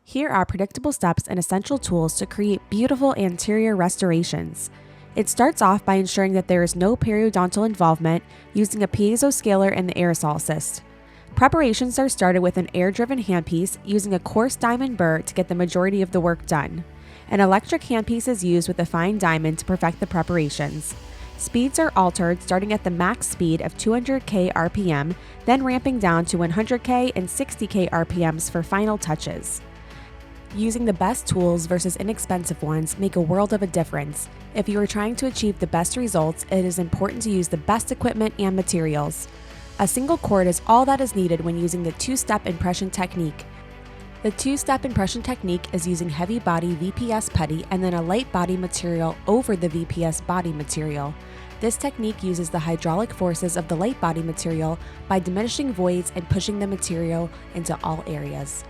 Here are predictable steps and essential tools to create beautiful anterior restorations. It starts off by ensuring that there is no periodontal involvement using a piezo scaler and the Aerosol Assist. Preparations are started with an air-driven handpiece using a coarse diamond burr to get the majority of the work done. An electric handpiece is used with a fine diamond to perfect the preparations. Speeds are altered starting at the max speed of 200k RPM, then ramping down to 100k and 60k RPMs for final touches. Using the best tools versus inexpensive ones make a world of a difference. If you are trying to achieve the best results, it is important to use the best equipment and materials. A single cord is all that is needed when using the two-step impression technique. The two-step impression technique is using heavy body VPS putty and then a light body material over the VPS body material. This technique uses the hydraulic forces of the light body material by diminishing voids and pushing the material into all areas.